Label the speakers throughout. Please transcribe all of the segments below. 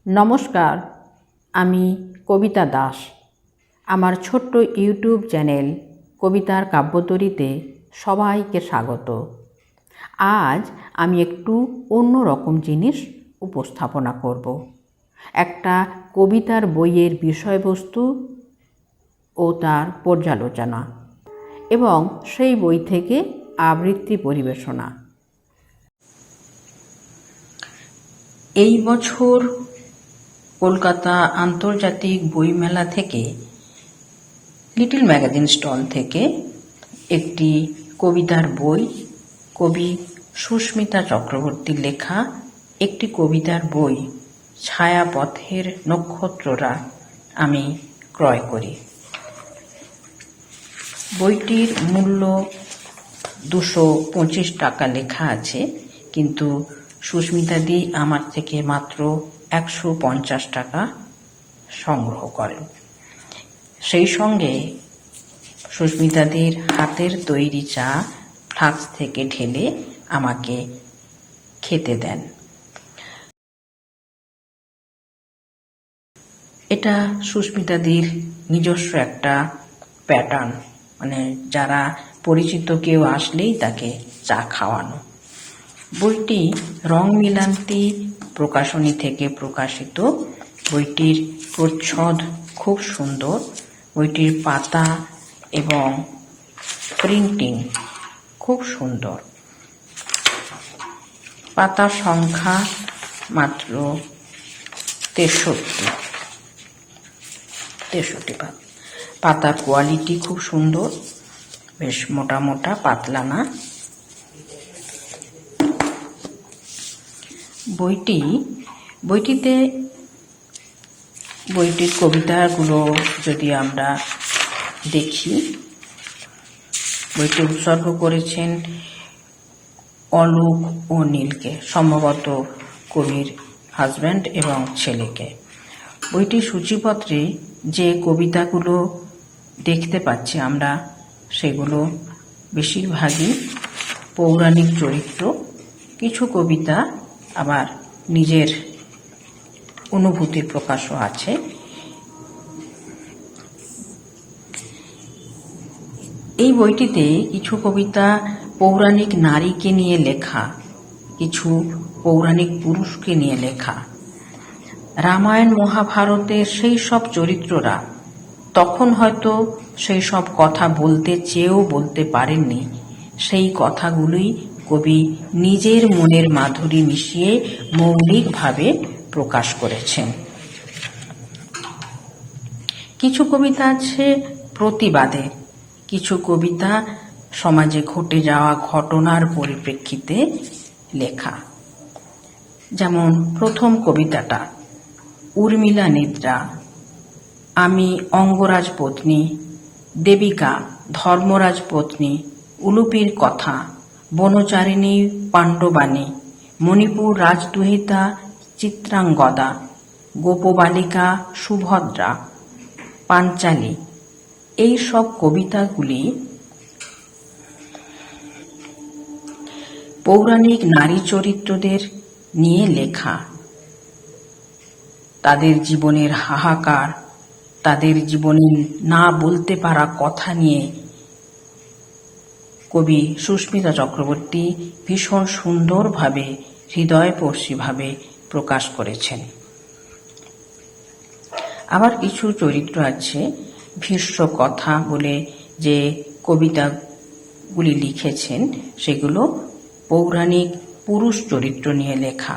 Speaker 1: নমস্কার, আমি কবিতা দাস। আমার ছোট্ট ইউটিউব চ্যানেল কবিতার কাব্যতরীতে সবাইকে স্বাগত। আজ আমি একটু অন্য রকম জিনিস উপস্থাপনা করব। একটা কবিতার বইয়ের বিষয়বস্তু ও তার পর্যালোচনা এবং সেই বই থেকে আবৃত্তি পরিবেশনা। এই বছর কলকাতা আন্তর্জাতিক বইমেলা থেকে লিটল ম্যাগাজিন স্টল থেকে একটি কবিতার বই, কবি সুস্মিতা চক্রবর্তীর লেখা একটি কবিতার বই ছায়াপথের নক্ষত্ররা আমি ক্রয় করি। বইটির মূল্য 225 টাকা লেখা আছে, কিন্তু সুস্মিতাদি আমার থেকে মাত্র 150 টাকা সংগ্রহ করেন। সেই সঙ্গে সুস্মিতাদির হাতের তৈরি চা ফ্লাক্স থেকে ঢেলে আমাকে খেতে দেন। এটা সুস্মিতাদির নিজস্ব একটা প্যাটার্ন, মানে যারা পরিচিত কেউ আসলেই তাকে চা খাওয়ানো। বইটি রং মিলান্তি প্রকাশনী থেকে প্রকাশিত। বইটির প্রচ্ছদ খুব সুন্দর, বইটির পাতা এবং প্রিন্টিং খুব সুন্দর। পাতা সংখ্যা মাত্র 63 পাতার কোয়ালিটি খুব সুন্দর, বেশ মোটা মোটা, পাতলা না। বইটির কবিতাগুলো যদি আমরা দেখি, বইটি উৎসর্গ করেছেন অলোক ও নীলকে, সম্ভবত কবির হাজব্যান্ড এবং ছেলেকে। বইটির সূচিপত্রে যে কবিতাগুলো দেখতে পাচ্ছি আমরা, সেগুলো বেশিরভাগই পৌরাণিক চরিত্র। কিছু কবিতা আবার নিজের অনুভূতির প্রকাশও আছে। এই বইটিতে কিছু কবিতা পৌরাণিক নারীকে নিয়ে লেখা, কিছু পৌরাণিক পুরুষকে নিয়ে লেখা। রামায়ণ মহাভারতের সেই সব চরিত্ররা তখন হয়তো সেই সব কথা বলতে চেয়েও বলতে পারেননি। সেই কথাগুলোই কবি নিজের মনের মাধুরী মিশিয়ে মৌলিকভাবে প্রকাশ করেছেন। কিছু কবিতা আছে প্রতিবাদে, কিছু কবিতা সমাজে ঘটে যাওয়া ঘটনার পরিপ্রেক্ষিতে লেখা। যেমন প্রথম কবিতাটা উর্মিলা নিদ্রা, আমি অঙ্গরাজ পত্নী, দেবিকা ধর্মরাজ পত্নী, উলুপির কথা, বনচারিণী পাণ্ডবাণী, মণিপুর রাজদুহিতা চিত্রাঙ্গদা, গোপবালিকা সুভদ্রা, পাঞ্চালী, এই সব কবিতাগুলি পৌরাণিক নারী চরিত্রদের নিয়ে লেখা। তাদের জীবনের হাহাকার, তাদের জীবনে না বলতে পারা কথা নিয়ে কবি সুস্মিতা চক্রবর্তী ভীষণ সুন্দরভাবে, হৃদয়স্পর্শীভাবে প্রকাশ করেছেন। আবার কিছু চরিত্র আছে, ভীষ্ম কথা বলে যে কবিতাগুলি লিখেছেন, সেগুলো পৌরাণিক পুরুষ চরিত্র নিয়ে লেখা।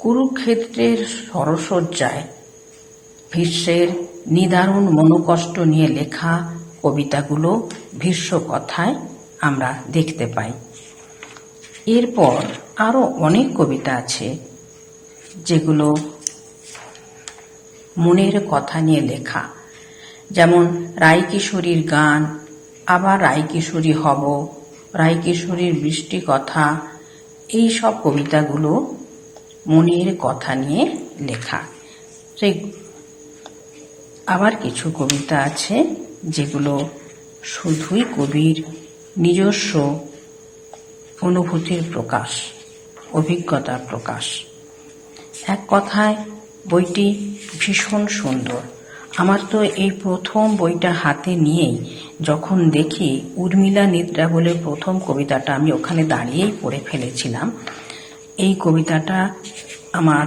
Speaker 1: কুরুক্ষেত্রের সরসজ্জায় ভীষ্মের নিদারুণ মনোকষ্ট নিয়ে লেখা কবিতাগুলো ভীষ্ম কথায় আমরা দেখতে পাই। এরপর আরো অনেক কবিতা আছে যেগুলো মনের কথা নিয়ে লেখা, যেমন রায়কিশোরীর গান, আবার রায়কিশোরী হব, রায়কিশোরীর বৃষ্টি কথা, এই সব কবিতাগুলো মনের কথা নিয়ে লেখা। আবার কিছু কবিতা আছে যেগুলো শুধুই কবির নিজস্ব অনুভূতির প্রকাশ, অভিজ্ঞতার প্রকাশ। এক কথায় বইটি ভীষণ সুন্দর। আমার তো এই প্রথম বইটা হাতে নিয়েই যখন দেখি উর্মিলা নিদ্রা বলে প্রথম কবিতাটা আমি ওখানে দাঁড়িয়েই পড়ে ফেলেছিলাম। এই কবিতাটা আমার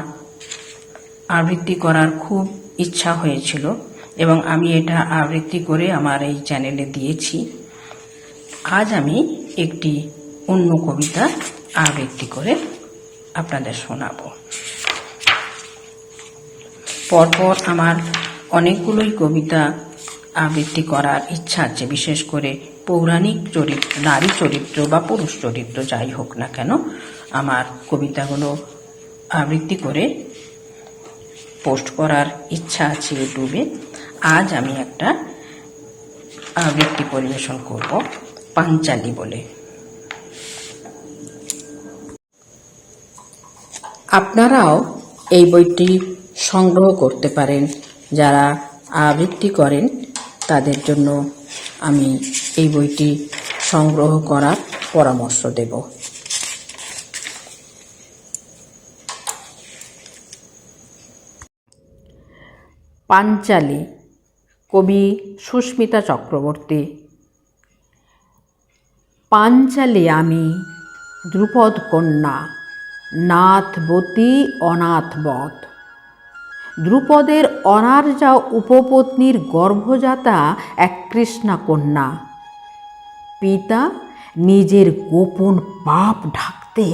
Speaker 1: আবৃত্তি করার খুব ইচ্ছা হয়েছিল এবং আমি এটা আবৃত্তি করে আমার এই চ্যানেলে দিয়েছি। আজ আমি একটি অন্য কবিতা আবৃত্তি করে আপনাদের শোনাব। পরপর আমার অনেকগুলোই কবিতা আবৃত্তি করার ইচ্ছা আছে, বিশেষ করে পৌরাণিক চরিত্র, নারী চরিত্র বা পুরুষ চরিত্র যাই হোক না কেন, আমার কবিতাগুলো আবৃত্তি করে পোস্ট করার ইচ্ছা আছে ইউটিউবে। আজ আমি একটা আবৃত্তি পরিবেশন করব পাঞ্চালী বলে। আপনারাও এই বইটি সংগ্রহ করতে পারেন। যারা আবৃত্তি করেন তাদের জন্য আমি এই বইটি সংগ্রহ করার পরামর্শ দেব। পাঞ্চালী, কবি সুস্মিতা চক্রবর্তী। পাঞ্চালী আমি, দ্রুপদ কন্যা, নাথবতী অনাথবৎ। দ্রুপদের অনার্যা উপপত্নীর গর্ভজাতা এক কৃষ্ণা কন্যা। পিতা নিজের গোপন পাপ ঢাকতে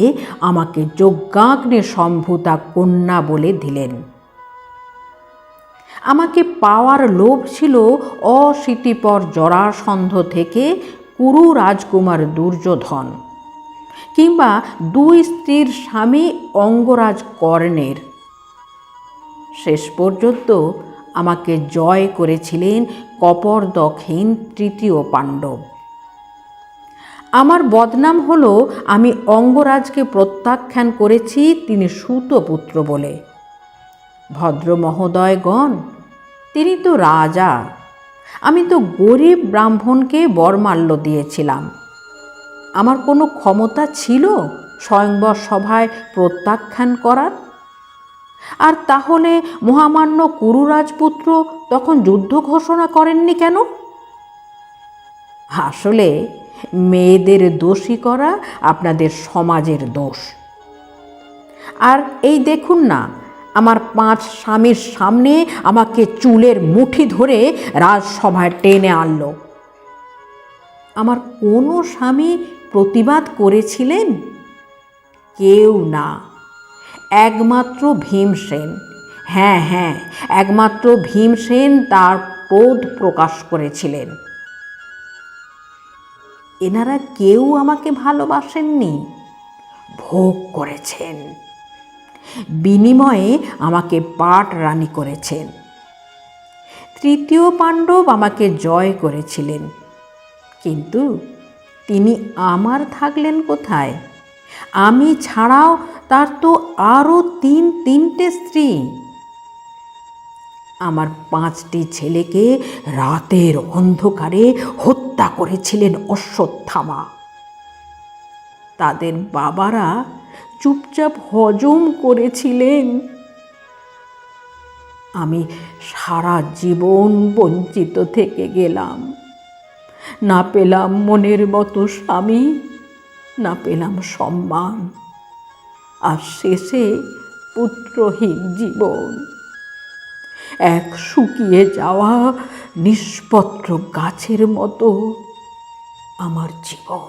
Speaker 1: আমাকে যজ্ঞাগ্নে সম্ভূতা কন্যা বলে দিলেন। আমাকে পাওয়ার লোভ ছিল অশীতিপর জরাসন্ধ থেকে কুরু রাজকুমার দুর্যোধন, কিংবা দুই স্ত্রীর স্বামী অঙ্গরাজ কর্ণের। শেষ পর্যন্ত আমাকে জয় করেছিলেন কপর্দকহীন তৃতীয় পাণ্ডব। আমার বদনাম হলো আমি অঙ্গরাজকে প্রত্যাখ্যান করেছি তিনি সূতপুত্র বলে। ভদ্র মহোদয়গণ, তিনি তো রাজা, আমি তো গরিব ব্রাহ্মণকে বরমাল্য দিয়েছিলাম। আমার কোনো ক্ষমতা ছিল স্বয়ংবর সভায় প্রত্যাখ্যান করার? আর তাহলে মহামান্য কুরু রাজপুত্র তখন যুদ্ধ ঘোষণা করেননি কেন? আসলে মেয়েদের দোষী করা আপনাদের সমাজের দোষ। আর এই দেখুন না, আমার 5 স্বামীর সামনে আমাকে চুলের মুঠি ধরে রাজসভায় টেনে আনলো। আমার কোনো স্বামী প্রতিবাদ করেছিলেন? কেউ না, একমাত্র ভীমসেন। হ্যাঁ, একমাত্র ভীমসেন তার ক্রোধ প্রকাশ করেছিলেন। এনারা কেউ আমাকে ভালোবাসেননি, ভোগ করেছেন। বিনিময়ে আমাকে পাট রানী করেছেন। তৃতীয় পাণ্ডব আমাকে জয় করেছিলেন, কিন্তু তিনি আমার থাকলেন কোথায়? আমি ছাড়াও তার তো আরও 3টে স্ত্রী। আমার 5টি ছেলেকে রাতের অন্ধকারে হত্যা করেছিলেন অশ্বত্থামা। তাদের বাবারা চুপচাপ হজম করেছিলেন। আমি সারা জীবন বঞ্চিত থেকে গেলাম। না পেলাম মনের মতো স্বামী, না পেলাম সম্মান, আর শেষে পুত্রহীন জীবন। এক শুকিয়ে যাওয়া নিষ্পত্র গাছের মতো আমার জীবন।